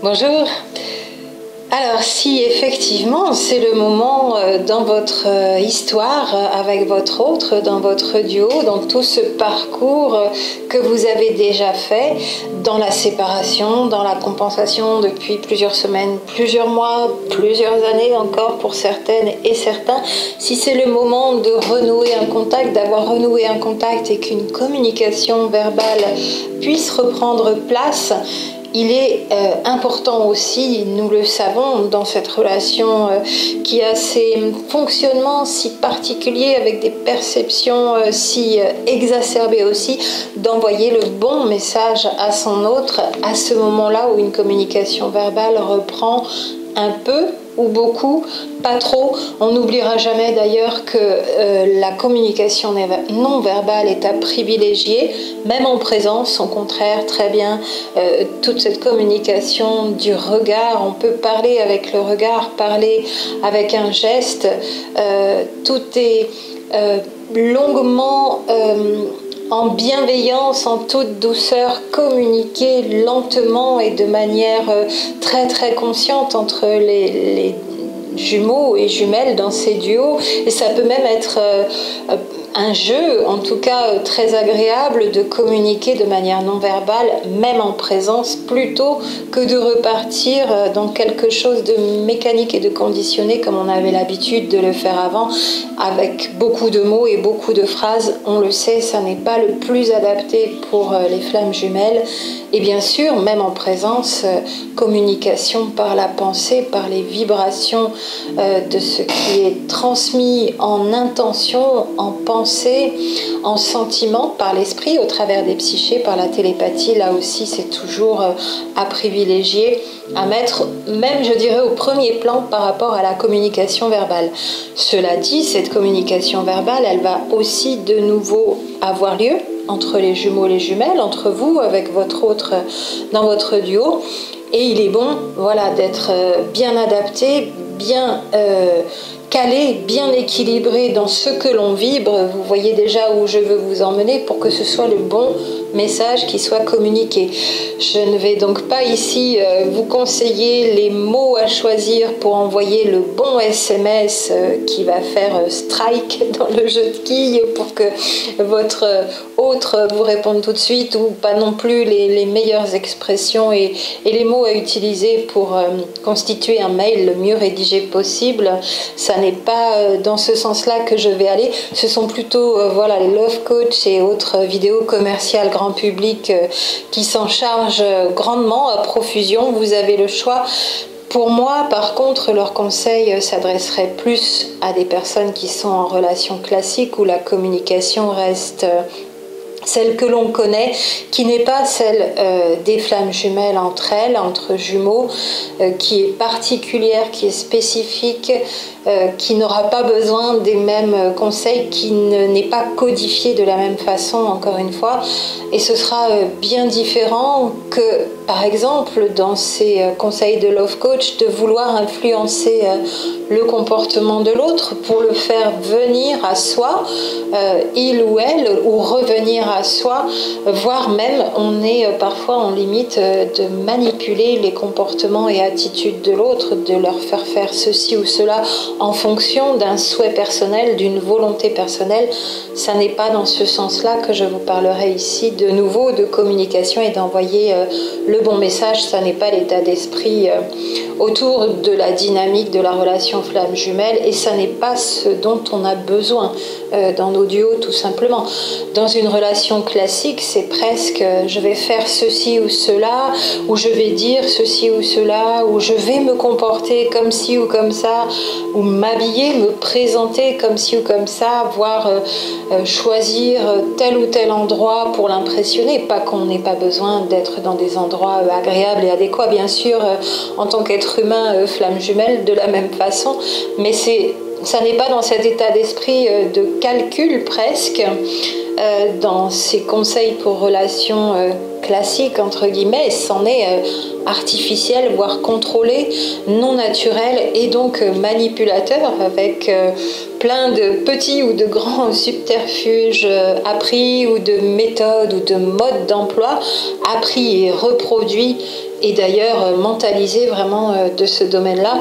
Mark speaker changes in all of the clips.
Speaker 1: Bonjour. Alors si effectivement c'est le moment dans votre histoire avec votre autre, dans votre duo, dans tout ce parcours que vous avez déjà fait, dans la séparation, dans la compensation depuis plusieurs semaines, plusieurs mois, plusieurs années encore pour certaines et certains, si c'est le moment de renouer un contact, d'avoir renoué un contact et qu'une communication verbale puisse reprendre place, il est important aussi, nous le savons, dans cette relation qui a ses fonctionnements si particuliers avec des perceptions si exacerbées aussi, d'envoyer le bon message à son autre à ce moment-là où une communication verbale reprend un peu ou beaucoup, pas trop. On n'oubliera jamais d'ailleurs que la communication non verbale est à privilégier, même en présence, au contraire, très bien. Toute cette communication du regard, on peut parler avec le regard, parler avec un geste, tout est longuement en bienveillance, en toute douceur, communiquer lentement et de manière très très consciente entre les jumeaux et jumelles dans ces duos. Et ça peut même être un jeu, en tout cas très agréable, de communiquer de manière non verbale, même en présence, plutôt que de repartir dans quelque chose de mécanique et de conditionné comme on avait l'habitude de le faire avant, avec beaucoup de mots et beaucoup de phrases. On le sait, ça n'est pas le plus adapté pour les flammes jumelles. Et bien sûr, même en présence, communication par la pensée, par les vibrations de ce qui est transmis en intention, en pensée, en sentiment, par l'esprit, au travers des psychés, par la télépathie. Là aussi, c'est toujours à privilégier, à mettre même, je dirais, au premier plan par rapport à la communication verbale. Cela dit, cette communication verbale, elle va aussi de nouveau avoir lieu entre les jumeaux et les jumelles, entre vous, avec votre autre dans votre duo. Et il est bon, voilà, d'être bien adapté, bien calé, bien équilibré dans ce que l'on vibre. Vous voyez déjà où je veux vous emmener pour que ce soit le bon message qui soit communiqué. Je ne vais donc pas ici vous conseiller les mots à choisir pour envoyer le bon SMS qui va faire strike dans le jeu de quilles pour que votre autre vous réponde tout de suite, ou pas non plus les meilleures expressions et les mots à utiliser pour constituer un mail le mieux rédigé possible. Ça n'est pas dans ce sens-là que je vais aller. Ce sont plutôt voilà, les love coach et autres vidéos commerciales grand public qui s'en chargent grandement, à profusion. Vous avez le choix. Pour moi, par contre, leur conseil s'adresserait plus à des personnes qui sont en relation classique où la communication reste celle que l'on connaît, qui n'est pas celle des flammes jumelles entre elles, entre jumeaux, qui est particulière, qui est spécifique, qui n'aura pas besoin des mêmes conseils, qui n'est pas codifié de la même façon, encore une fois. Et ce sera bien différent que, par exemple, dans ces conseils de Love Coach, de vouloir influencer le comportement de l'autre pour le faire venir à soi, il ou elle, ou revenir à soi, voire même on est parfois en limite de manipuler les comportements et attitudes de l'autre, de leur faire faire ceci ou cela en fonction d'un souhait personnel, d'une volonté personnelle. Ça n'est pas dans ce sens-là que je vous parlerai ici de nouveau de communication et d'envoyer le bon message. Ça n'est pas l'état d'esprit autour de la dynamique de la relation flamme jumelle, et ça n'est pas ce dont on a besoin dans nos duos, tout simplement. Dans une relation classique, c'est presque je vais faire ceci ou cela, ou je vais dire ceci ou cela, ou je vais me comporter comme ci ou comme ça, ou m'habiller, me présenter comme ci ou comme ça, voire choisir tel ou tel endroit pour l'impressionner. Pas qu'on n'ait pas besoin d'être dans des endroits agréables et adéquats, bien sûr, en tant qu'être humain, flamme jumelle, de la même façon, mais ça n'est pas dans cet état d'esprit de calcul presque, dans ces conseils pour relations classiques, entre guillemets, c'en est artificiel, voire contrôlé, non naturel, et donc manipulateur, avec plein de petits ou de grands subterfuges appris ou de méthodes ou de modes d'emploi appris et reproduits et d'ailleurs mentalisés vraiment de ce domaine-là.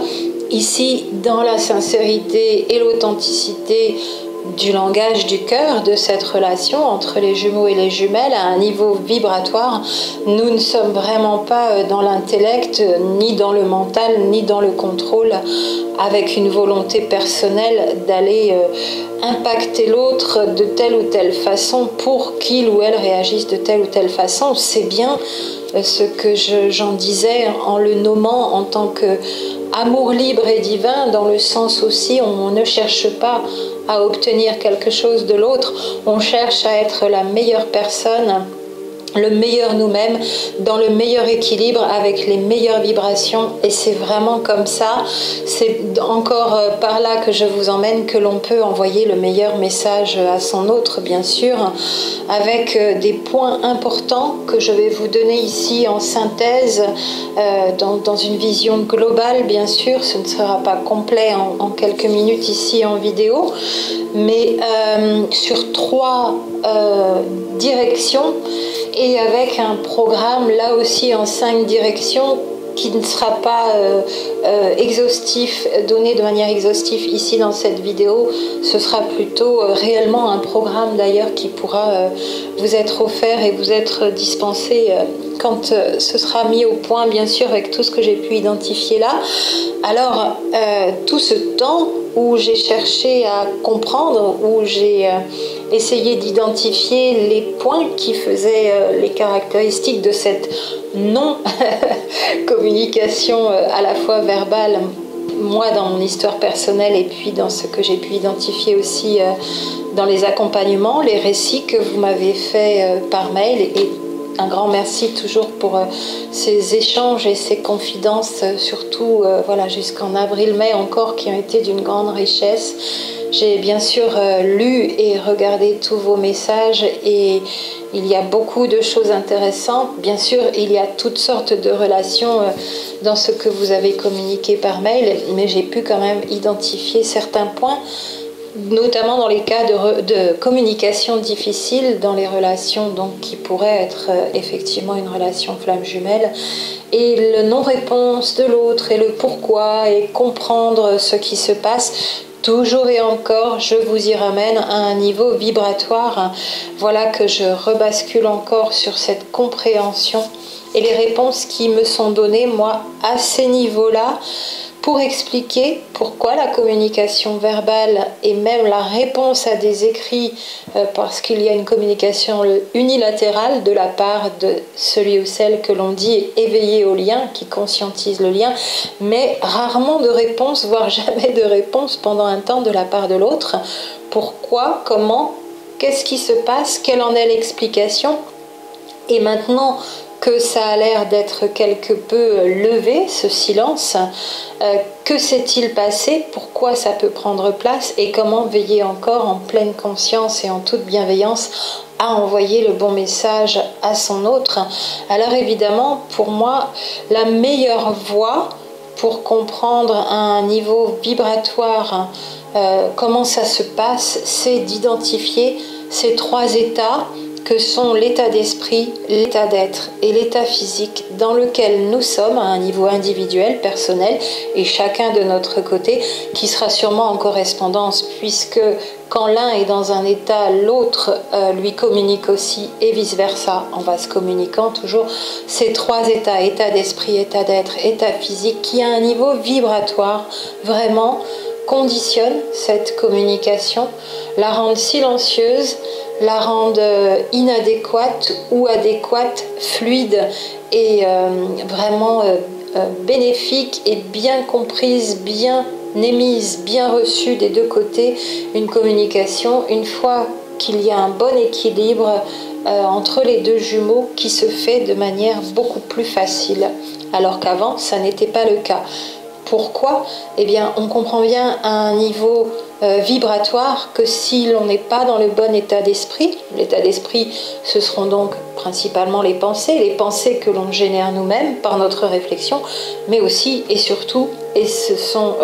Speaker 1: Ici, dans la sincérité et l'authenticité du langage du cœur, de cette relation entre les jumeaux et les jumelles à un niveau vibratoire, nous ne sommes vraiment pas dans l'intellect, ni dans le mental, ni dans le contrôle, avec une volonté personnelle d'aller impacter l'autre de telle ou telle façon pour qu'il ou elle réagisse de telle ou telle façon. C'est bien ce que j'en disais en le nommant en tant que amour libre et divin, dans le sens aussi on ne cherche pas à obtenir quelque chose de l'autre, on cherche à être la meilleure personne, le meilleur nous-mêmes, dans le meilleur équilibre, avec les meilleures vibrations, et c'est vraiment comme ça, c'est encore par là que je vous emmène, que l'on peut envoyer le meilleur message à son autre, bien sûr, avec des points importants que je vais vous donner ici en synthèse, dans une vision globale, bien sûr, ce ne sera pas complet en quelques minutes ici en vidéo, mais sur 3 directions, et avec un programme là aussi en 5 directions qui ne sera pas exhaustif, donné de manière exhaustive ici dans cette vidéo. Ce sera plutôt réellement un programme d'ailleurs qui pourra vous être offert et vous être dispensé quand ce sera mis au point, bien sûr, avec tout ce que j'ai pu identifier là. Alors, tout ce temps où j'ai cherché à comprendre, où j'ai essayé d'identifier les points qui faisaient les caractéristiques de cette non-communication à la fois verbale, moi dans mon histoire personnelle et puis dans ce que j'ai pu identifier aussi dans les accompagnements, les récits que vous m'avez faits par mail, et un grand merci toujours pour ces échanges et ces confidences, surtout voilà, jusqu'en avril-mai encore, qui ont été d'une grande richesse. J'ai bien sûr lu et regardé tous vos messages et il y a beaucoup de choses intéressantes. Bien sûr, il y a toutes sortes de relations dans ce que vous avez communiqué par mail, mais j'ai pu quand même identifier certains points, notamment dans les cas de communication difficile, dans les relations donc, qui pourraient être effectivement une relation flamme jumelle, et le non-réponse de l'autre et le pourquoi et comprendre ce qui se passe. Toujours et encore, je vous y ramène à un niveau vibratoire. Voilà que je rebascule encore sur cette compréhension et les réponses qui me sont données, moi, à ces niveaux-là, pour expliquer pourquoi la communication verbale et même la réponse à des écrits, parce qu'il y a une communication unilatérale de la part de celui ou celle que l'on dit éveillé au lien, qui conscientise le lien, mais rarement de réponse, voire jamais de réponse pendant un temps de la part de l'autre. Pourquoi, comment, qu'est-ce qui se passe, quelle en est l'explication? Et maintenant que ça a l'air d'être quelque peu levé, ce silence, que s'est-il passé? Pourquoi ça peut prendre place? Et comment veiller encore en pleine conscience et en toute bienveillance à envoyer le bon message à son autre? Alors évidemment, pour moi, la meilleure voie pour comprendre à un niveau vibratoire comment ça se passe, c'est d'identifier ces 3 états que sont l'état d'esprit, l'état d'être et l'état physique dans lequel nous sommes à un niveau individuel, personnel, et chacun de notre côté, qui sera sûrement en correspondance, puisque quand l'un est dans un état, l'autre lui communique aussi, et vice-versa, en vase communicant toujours. Ces 3 états, état d'esprit, état d'être, état physique, qui à un niveau vibratoire, vraiment conditionne cette communication, la rende silencieuse, la rende inadéquate ou adéquate, fluide et vraiment bénéfique et bien comprise, bien émise, bien reçue des 2 côtés. Une communication, une fois qu'il y a un bon équilibre entre les 2 jumeaux, qui se fait de manière beaucoup plus facile, alors qu'avant ça n'était pas le cas. Pourquoi? Eh bien, on comprend bien à un niveau vibratoire que si l'on n'est pas dans le bon état d'esprit, l'état d'esprit, ce seront donc principalement les pensées que l'on génère nous-mêmes par notre réflexion, mais aussi et surtout, et ce sont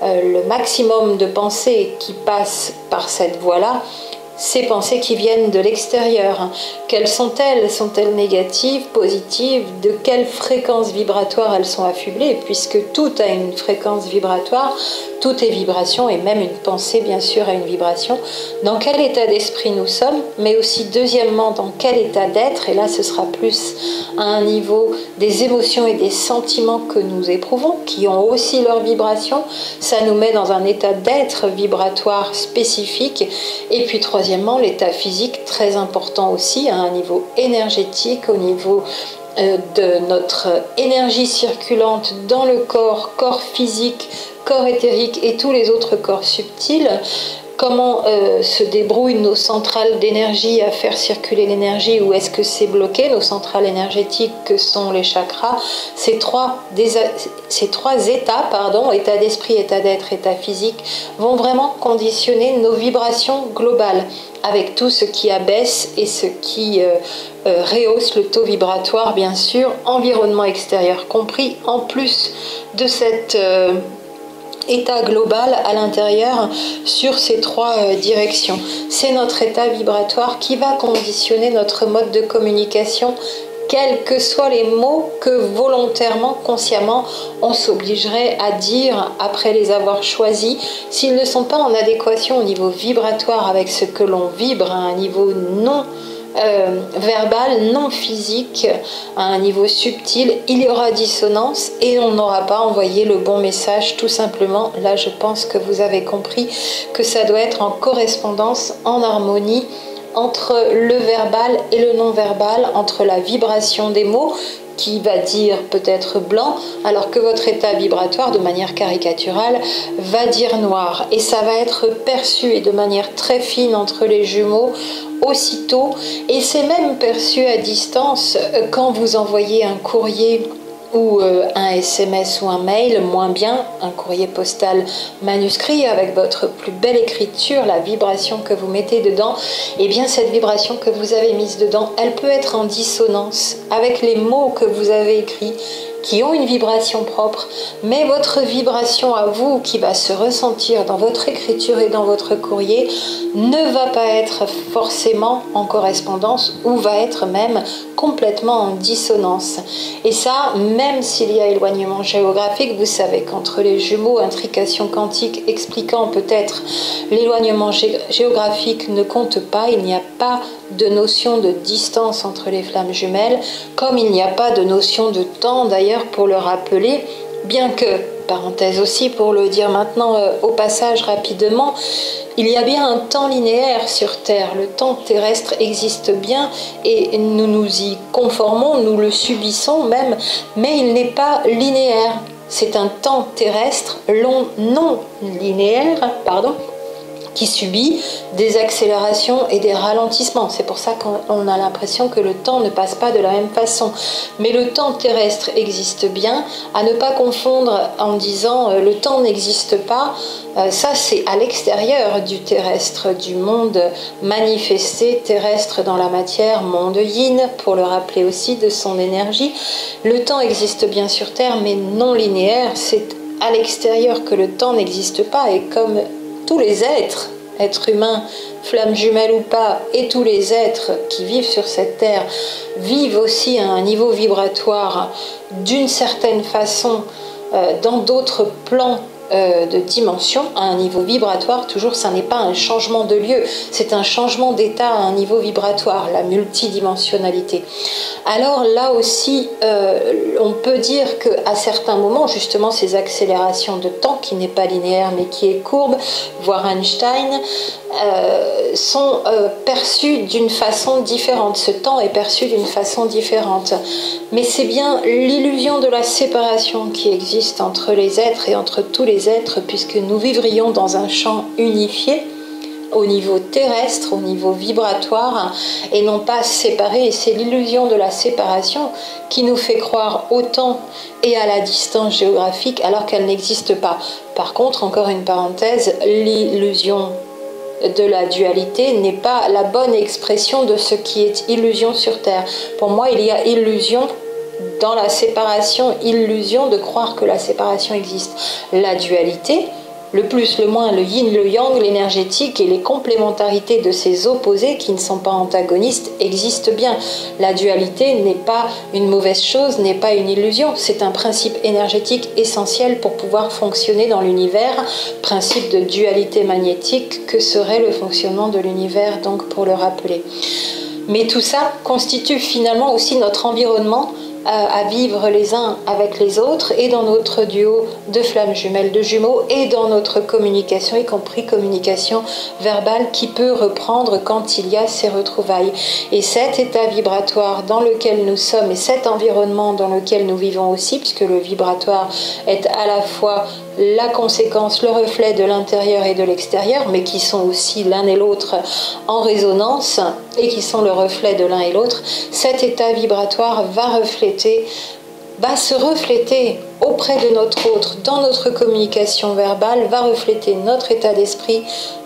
Speaker 1: le maximum de pensées qui passent par cette voie-là, ces pensées qui viennent de l'extérieur. Quelles sont-elles? Sont-elles négatives, positives? De quelle fréquence vibratoire elles sont affublées? Puisque tout a une fréquence vibratoire, tout est vibration, et même une pensée bien sûr a une vibration. Dans quel état d'esprit nous sommes, mais aussi deuxièmement dans quel état d'être, et là ce sera plus à un niveau des émotions et des sentiments que nous éprouvons, qui ont aussi leur vibration. Ça nous met dans un état d'être vibratoire spécifique. Et puis troisièmement, l'état physique, très important aussi, à un niveau énergétique, au niveau de notre énergie circulante dans le corps physique, corps éthérique et tous les autres corps subtils. Comment se débrouillent nos centrales d'énergie à faire circuler l'énergie, ou est-ce que c'est bloqué? Nos centrales énergétiques que sont les chakras, ces trois états, état d'esprit, état d'être, état physique, vont vraiment conditionner nos vibrations globales, avec tout ce qui abaisse et ce qui rehausse le taux vibratoire, bien sûr, environnement extérieur compris, en plus de cet état global à l'intérieur sur ces trois directions. C'est notre état vibratoire qui va conditionner notre mode de communication, quels que soient les mots que volontairement, consciemment, on s'obligerait à dire après les avoir choisis, s'ils ne sont pas en adéquation au niveau vibratoire avec ce que l'on vibre à un niveau non verbal, non physique, à un niveau subtil, il y aura dissonance et on n'aura pas envoyé le bon message, tout simplement. Là, je pense que vous avez compris que ça doit être en correspondance, en harmonie entre le verbal et le non-verbal, entre la vibration des mots qui va dire peut-être blanc, alors que votre état vibratoire, de manière caricaturale, va dire noir. Et ça va être perçu, et de manière très fine entre les jumeaux, aussitôt. Et c'est même perçu à distance quand vous envoyez un courrier ou un SMS ou un mail, moins bien, un courrier postal manuscrit avec votre plus belle écriture, la vibration que vous mettez dedans, et bien cette vibration que vous avez mise dedans, elle peut être en dissonance avec les mots que vous avez écrits, qui ont une vibration propre, mais votre vibration à vous, qui va se ressentir dans votre écriture et dans votre courrier, ne va pas être forcément en correspondance, ou va être même complètement en dissonance. Et ça, même s'il y a éloignement géographique, vous savez qu'entre les jumeaux, intrication quantique expliquant peut-être l'éloignement géographique ne compte pas, il n'y a pas de notion de distance entre les flammes jumelles, comme il n'y a pas de notion de temps d'ailleurs pour le rappeler, bien que, parenthèse aussi pour le dire maintenant au passage rapidement, il y a bien un temps linéaire sur Terre, le temps terrestre existe bien et nous nous y conformons, nous le subissons même, mais il n'est pas linéaire. C'est un temps terrestre long, non linéaire, qui subit des accélérations et des ralentissements. C'est pour ça qu'on a l'impression que le temps ne passe pas de la même façon. Mais le temps terrestre existe bien, à ne pas confondre en disant le temps n'existe pas. Ça, c'est à l'extérieur du terrestre, du monde manifesté terrestre dans la matière, monde yin, pour le rappeler aussi de son énergie. Le temps existe bien sur Terre, mais non linéaire. C'est à l'extérieur que le temps n'existe pas, et comme tous les êtres humains, flammes jumelles ou pas, et tous les êtres qui vivent sur cette terre vivent aussi à un niveau vibratoire d'une certaine façon dans d'autres plans de dimension, à un niveau vibratoire. Toujours, ça n'est pas un changement de lieu, c'est un changement d'état à un niveau vibratoire, la multidimensionnalité. Alors là aussi, on peut dire qu'à certains moments, justement, ces accélérations de temps, qui n'est pas linéaire mais qui est courbe, voire Einstein, sont perçues d'une façon différente. Ce temps est perçu d'une façon différente. Mais c'est bien l'illusion de la séparation qui existe entre les êtres et entre tous les êtres, puisque nous vivrions dans un champ unifié, au niveau terrestre, au niveau vibratoire, et non pas séparés. Et c'est l'illusion de la séparation qui nous fait croire au temps et à la distance géographique alors qu'elle n'existe pas. Par contre, encore une parenthèse, l'illusion de la dualité n'est pas la bonne expression de ce qui est illusion sur Terre. Pour moi, il y a illusion dans la séparation, illusion de croire que la séparation existe. La dualité, le plus, le moins, le yin, le yang, l'énergétique et les complémentarités de ces opposés qui ne sont pas antagonistes existent bien. La dualité n'est pas une mauvaise chose, n'est pas une illusion. C'est un principe énergétique essentiel pour pouvoir fonctionner dans l'univers. Principe de dualité magnétique, que serait le fonctionnement de l'univers, donc pour le rappeler. Mais tout ça constitue finalement aussi notre environnement à vivre les uns avec les autres et dans notre duo de flammes jumelles, de jumeaux, et dans notre communication, y compris communication verbale qui peut reprendre quand il y a ces retrouvailles. Et cet état vibratoire dans lequel nous sommes et cet environnement dans lequel nous vivons aussi, puisque le vibratoire est à la fois la conséquence, le reflet de l'intérieur et de l'extérieur, mais qui sont aussi l'un et l'autre en résonance et qui sont le reflet de l'un et l'autre, cet état vibratoire va se refléter auprès de notre autre, dans notre communication verbale, va refléter notre état d'esprit,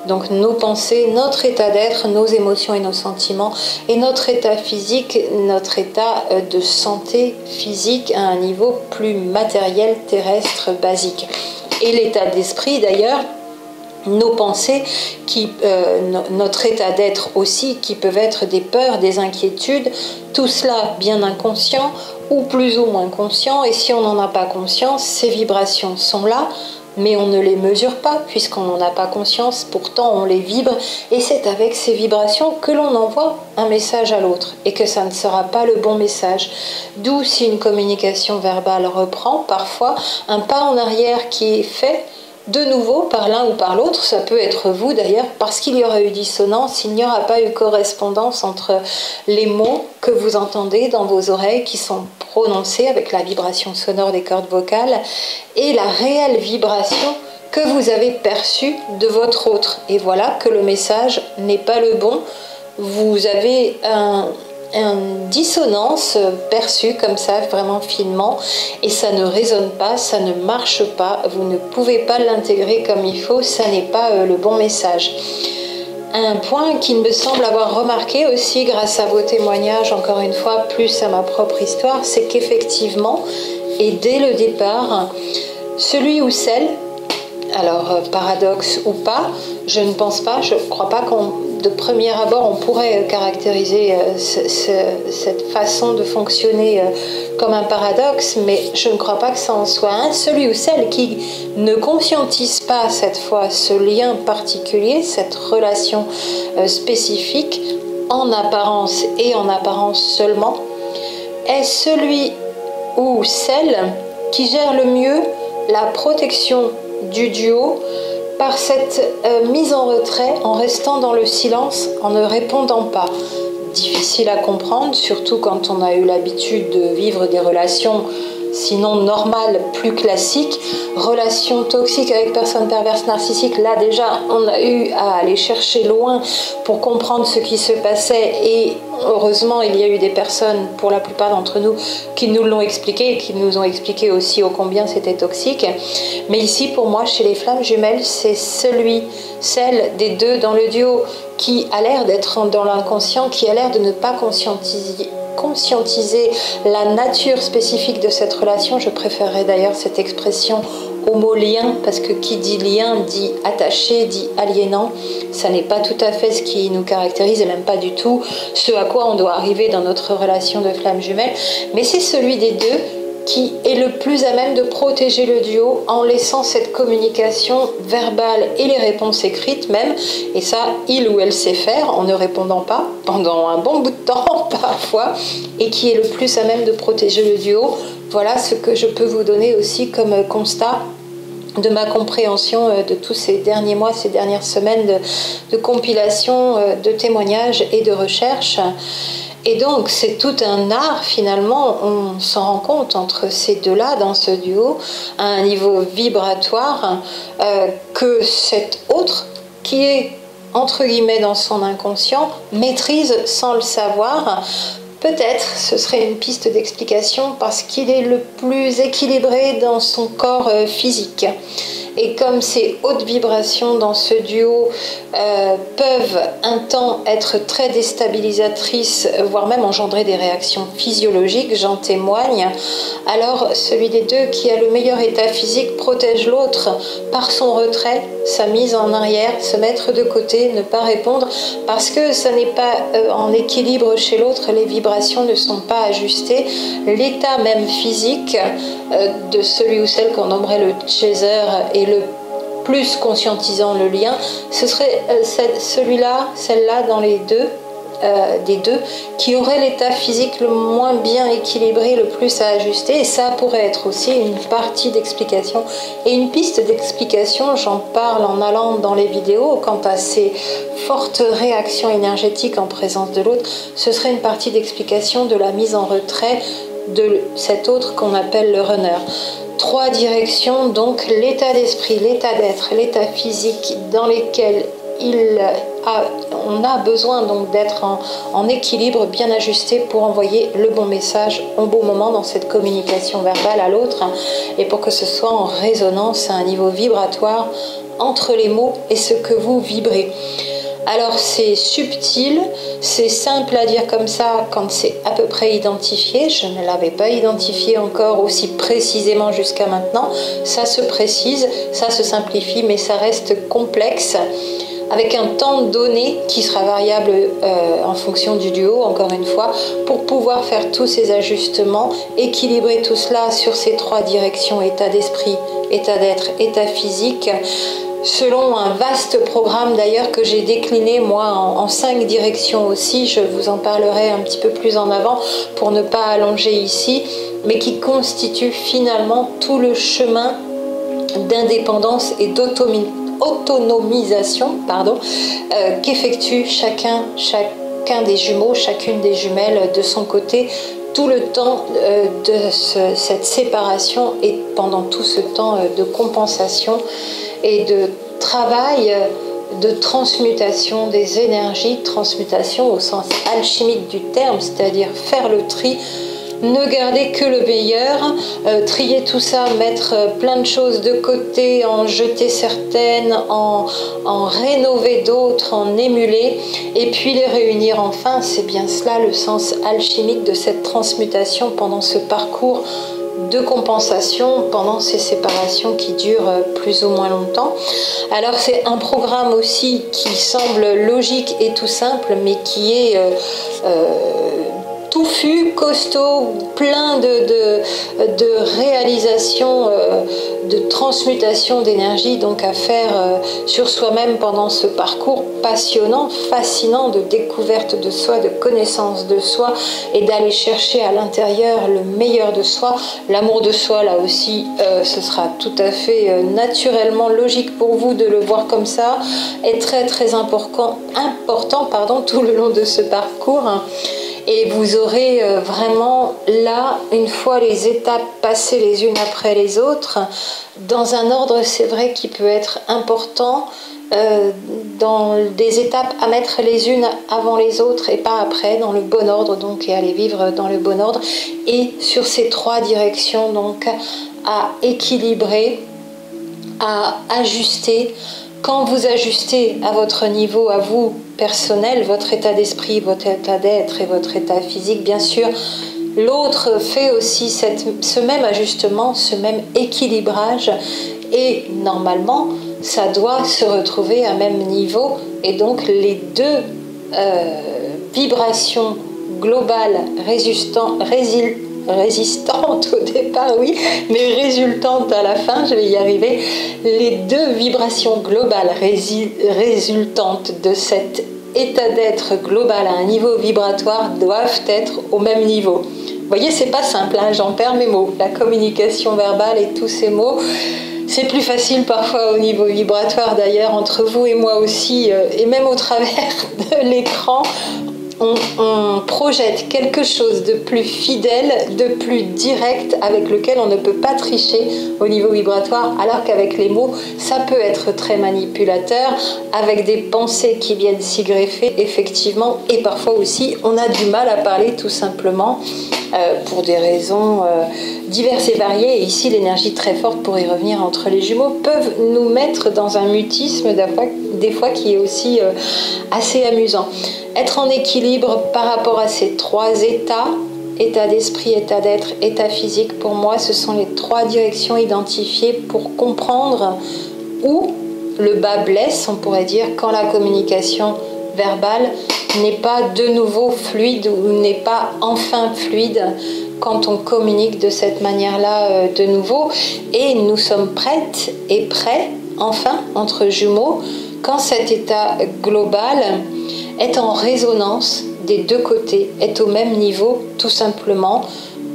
Speaker 1: donc nos pensées, notre état d'être, nos émotions et nos sentiments, et notre état physique, notre état de santé physique à un niveau plus matériel, terrestre, basique. Et l'état d'esprit d'ailleurs, nos pensées, notre état d'être aussi, qui peuvent être des peurs, des inquiétudes, tout cela bien inconscient ou plus ou moins conscient, et si on n'en a pas conscience, ces vibrations sont là, mais on ne les mesure pas puisqu'on n'en a pas conscience, pourtant on les vibre, et c'est avec ces vibrations que l'on envoie un message à l'autre, et que ça ne sera pas le bon message. D'où si une communication verbale reprend parfois un pas en arrière qui est fait de nouveau par l'un ou par l'autre, ça peut être vous d'ailleurs, parce qu'il y aura eu dissonance, il n'y aura pas eu correspondance entre les mots que vous entendez dans vos oreilles qui sont prononcés avec la vibration sonore des cordes vocales et la réelle vibration que vous avez perçue de votre autre. Et voilà que le message n'est pas le bon. Vous avez une dissonance perçue comme ça, vraiment finement, et ça ne résonne pas, ça ne marche pas, vous ne pouvez pas l'intégrer comme il faut, ça n'est pas le bon message. Un point qui me semble avoir remarqué aussi grâce à vos témoignages, encore une fois, plus à ma propre histoire, c'est qu'effectivement, et dès le départ, celui ou celle, alors paradoxe ou pas, je ne pense pas, je ne crois pas de premier abord, on pourrait caractériser cette façon de fonctionner comme un paradoxe, mais je ne crois pas que ça en soit un. Celui ou celle qui ne conscientise pas cette fois ce lien particulier, cette relation spécifique, en apparence et en apparence seulement, est celui ou celle qui gère le mieux la protection du duo par cette mise en retrait, en restant dans le silence, en ne répondant pas. Difficile à comprendre, surtout quand on a eu l'habitude de vivre des relations sinon normales, plus classiques, relations toxiques avec personnes perverses narcissiques. Là déjà, on a eu à aller chercher loin pour comprendre ce qui se passait, et heureusement, il y a eu des personnes, pour la plupart d'entre nous, qui nous l'ont expliqué et qui nous ont expliqué aussi ô combien c'était toxique. Mais ici, pour moi, chez les flammes jumelles, c'est celle des deux dans le duo qui a l'air d'être dans l'inconscient, qui a l'air de ne pas conscientiser la nature spécifique de cette relation. Je préférerais d'ailleurs cette expression au mot lien, parce que qui dit lien dit attaché, dit aliénant. Ça n'est pas tout à fait ce qui nous caractérise, et même pas du tout ce à quoi on doit arriver dans notre relation de flammes jumelles, mais c'est celui des deux qui est le plus à même de protéger le duo en laissant cette communication verbale et les réponses écrites même, et ça, il ou elle sait faire en ne répondant pas pendant un bon bout de temps parfois, et qui est le plus à même de protéger le duo. Voilà ce que je peux vous donner aussi comme constat de ma compréhension de tous ces derniers mois, ces dernières semaines de compilation, de témoignages et de recherches. Et donc, c'est tout un art, finalement, on s'en rend compte entre ces deux-là, dans ce duo, à un niveau vibratoire, que cet autre, qui est entre guillemets dans son inconscient, maîtrise sans le savoir. Peut-être ce serait une piste d'explication parce qu'il est le plus équilibré dans son corps physique. Et comme ces hautes vibrations dans ce duo peuvent un temps être très déstabilisatrices, voire même engendrer des réactions physiologiques, j'en témoigne, alors celui des deux qui a le meilleur état physique protège l'autre par son retrait, sa mise en arrière, se mettre de côté, ne pas répondre, parce que ça n'est pas en équilibre chez l'autre, les vibrations ne sont pas ajustées, l'état même physique de celui ou celle qu'on nommerait le chaser et le plus conscientisant le lien, ce serait celui-là, celle-là dans les deux, des deux, qui aurait l'état physique le moins bien équilibré, le plus à ajuster, et ça pourrait être aussi une partie d'explication et une piste d'explication. J'en parle en allant dans les vidéos quant à ces fortes réactions énergétiques en présence de l'autre. Ce serait une partie d'explication de la mise en retrait de cet autre qu'on appelle le runner. 3 directions, donc l'état d'esprit, l'état d'être, l'état physique dans lesquels on a besoin donc d'être en équilibre, bien ajusté pour envoyer le bon message au bon moment dans cette communication verbale à l'autre, et pour que ce soit en résonance à un niveau vibratoire entre les mots et ce que vous vibrez. Alors c'est subtil, c'est simple à dire comme ça quand c'est à peu près identifié. Je ne l'avais pas identifié encore aussi précisément jusqu'à maintenant. Ça se précise, ça se simplifie, mais ça reste complexe, avec un temps donné qui sera variable en fonction du duo, encore une fois, pour pouvoir faire tous ces ajustements, équilibrer tout cela sur ces 3 directions, état d'esprit, état d'être, état physique, selon un vaste programme d'ailleurs que j'ai décliné moi en 5 directions aussi. Je vous en parlerai un petit peu plus en avant pour ne pas allonger ici, mais qui constitue finalement tout le chemin d'indépendance et d'autonomisation qu'effectue chacun des jumeaux, chacune des jumelles de son côté, tout le temps cette séparation, et pendant tout ce temps de compensation et de travail de transmutation des énergies, transmutation au sens alchimique du terme, c'est-à-dire faire le tri, ne garder que le meilleur, trier tout ça, mettre plein de choses de côté, en jeter certaines, en rénover d'autres, en émuler, et puis les réunir enfin. C'est bien cela le sens alchimique de cette transmutation pendant ce parcours de compensation, pendant ces séparations qui durent plus ou moins longtemps. Alors c'est un programme aussi qui semble logique et tout simple, mais qui est touffu, costaud, plein de réalisations, de transmutation d'énergie donc à faire sur soi-même pendant ce parcours passionnant, fascinant de découverte de soi, de connaissance de soi, et d'aller chercher à l'intérieur le meilleur de soi. L'amour de soi, là aussi, ce sera tout à fait naturellement logique pour vous de le voir comme ça, est très très important tout le long de ce parcours. Et vous aurez vraiment là, une fois les étapes passées les unes après les autres, dans un ordre, c'est vrai, qui peut être important, dans des étapes à mettre les unes avant les autres et pas après, dans le bon ordre, donc, et à les vivre dans le bon ordre, et sur ces 3 directions, donc, à équilibrer, à ajuster. Quand vous ajustez à votre niveau, à vous, personnel, votre état d'esprit, votre état d'être et votre état physique, bien sûr, l'autre fait aussi ce même ajustement, ce même équilibrage, et normalement, ça doit se retrouver à même niveau, et donc les 2 vibrations globales résistantes au départ, oui, mais résultantes à la fin, je vais y arriver. Les 2 vibrations globales résultantes de cet état d'être global à un niveau vibratoire doivent être au même niveau. Vous voyez, c'est pas simple, hein, j'en perds mes mots. La communication verbale et tous ces mots, c'est plus facile parfois au niveau vibratoire d'ailleurs, entre vous et moi aussi, et même au travers de l'écran. on projette quelque chose de plus fidèle, de plus direct, avec lequel on ne peut pas tricher au niveau vibratoire, alors qu'avec les mots, ça peut être très manipulateur, avec des pensées qui viennent s'y greffer, effectivement, et parfois aussi, on a du mal à parler tout simplement, pour des raisons diverses et variées. Et ici, l'énergie très forte, pour y revenir, entre les Jumeaux, peuvent nous mettre dans un mutisme des fois qui est aussi assez amusant. Être en équilibre par rapport à ces trois états, état d'esprit, état d'être, état physique, pour moi, ce sont les trois directions identifiées pour comprendre où le bas blesse, on pourrait dire, quand la communication verbale n'est pas de nouveau fluide ou n'est pas enfin fluide quand on communique de cette manière-là de nouveau. Et nous sommes prêtes et prêts, enfin, entre jumeaux, quand cet état global est en résonance des deux côtés, est au même niveau, tout simplement,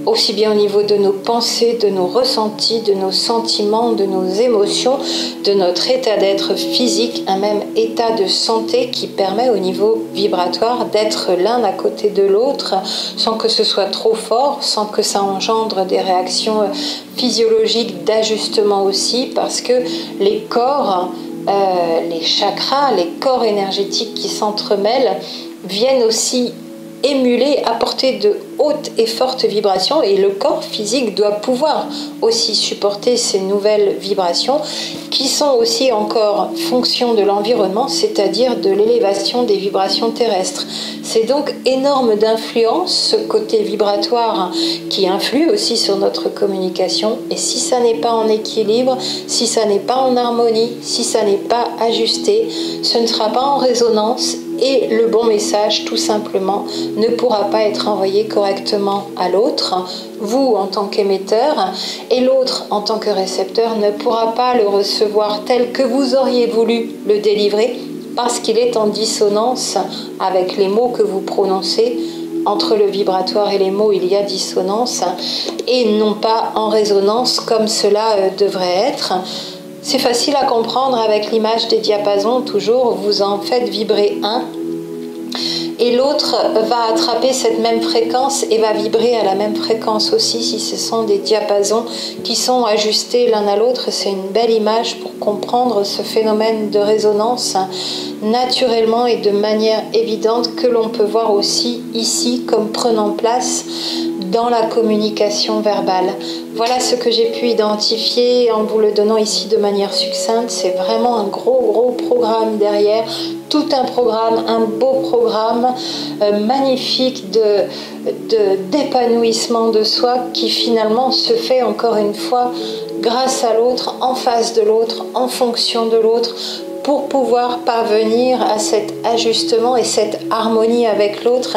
Speaker 1: aussi bien au niveau de nos pensées, de nos ressentis, de nos sentiments, de nos émotions, de notre état d'être physique, un même état de santé qui permet au niveau vibratoire d'être l'un à côté de l'autre sans que ce soit trop fort, sans que ça engendre des réactions physiologiques d'ajustement aussi, parce que les corps, les chakras, les corps énergétiques qui s'entremêlent viennent aussi émuler, apporter de hautes et fortes vibrations, et le corps physique doit pouvoir aussi supporter ces nouvelles vibrations qui sont aussi encore fonction de l'environnement, c'est-à-dire de l'élévation des vibrations terrestres. C'est donc énorme d'influence, ce côté vibratoire qui influe aussi sur notre communication, et si ça n'est pas en équilibre, si ça n'est pas en harmonie, si ça n'est pas ajusté, ce ne sera pas en résonance, et le bon message, tout simplement, ne pourra pas être envoyé correctement à l'autre, vous en tant qu'émetteur, et l'autre en tant que récepteur ne pourra pas le recevoir tel que vous auriez voulu le délivrer, parce qu'il est en dissonance avec les mots que vous prononcez. Entre le vibratoire et les mots, il y a dissonance, et non pas en résonance comme cela devrait être. C'est facile à comprendre avec l'image des diapasons, toujours, vous en faites vibrer un, et l'autre va attraper cette même fréquence et va vibrer à la même fréquence aussi, si ce sont des diapasons qui sont ajustés l'un à l'autre. C'est une belle image pour comprendre ce phénomène de résonance naturellement et de manière évidente que l'on peut voir aussi ici comme prenant place dans la communication verbale. Voilà ce que j'ai pu identifier en vous le donnant ici de manière succincte. C'est vraiment un gros programme derrière, tout un programme, un beau programme magnifique d'épanouissement de soi qui finalement se fait encore une fois grâce à l'autre, en face de l'autre, en fonction de l'autre, pour pouvoir parvenir à cet ajustement et cette harmonie avec l'autre.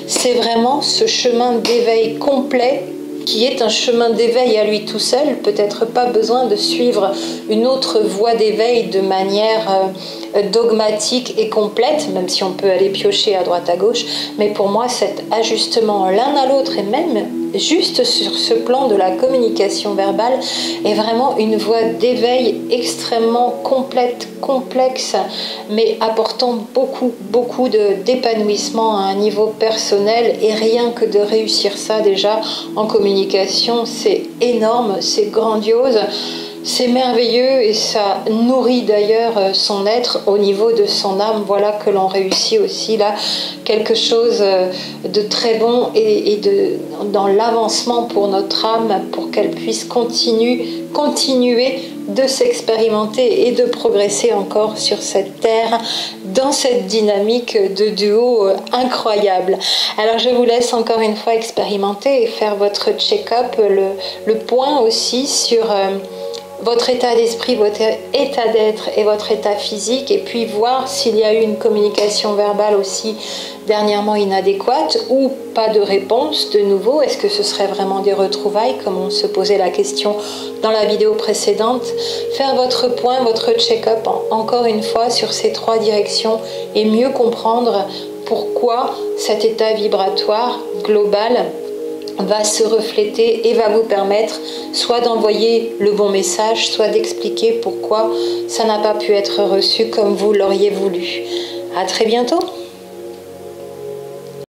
Speaker 1: C'est vraiment ce chemin d'éveil complet qui est un chemin d'éveil à lui tout seul, peut-être pas besoin de suivre une autre voie d'éveil de manière dogmatique et complète, même si on peut aller piocher à droite à gauche, mais pour moi cet ajustement l'un à l'autre et même juste sur ce plan de la communication verbale est vraiment une voie d'éveil extrêmement complète, complexe, mais apportant beaucoup d'épanouissement à un niveau personnel, et rien que de réussir ça déjà en communication, c'est énorme, c'est grandiose. C'est merveilleux et ça nourrit d'ailleurs son être au niveau de son âme. Voilà que l'on réussit aussi là quelque chose de très bon et dans l'avancement pour notre âme, pour qu'elle puisse continuer de s'expérimenter et de progresser encore sur cette terre dans cette dynamique de duo incroyable. Alors je vous laisse encore une fois expérimenter et faire votre check-up, le point aussi sur votre état d'esprit, votre état d'être et votre état physique, et puis voir s'il y a eu une communication verbale aussi dernièrement inadéquate ou pas de réponse de nouveau. Est-ce que ce serait vraiment des retrouvailles comme on se posait la question dans la vidéo précédente? Faire votre point, votre check-up encore une fois sur ces trois directions et mieux comprendre pourquoi cet état vibratoire global va se refléter et va vous permettre soit d'envoyer le bon message, soit d'expliquer pourquoi ça n'a pas pu être reçu comme vous l'auriez voulu. À très bientôt.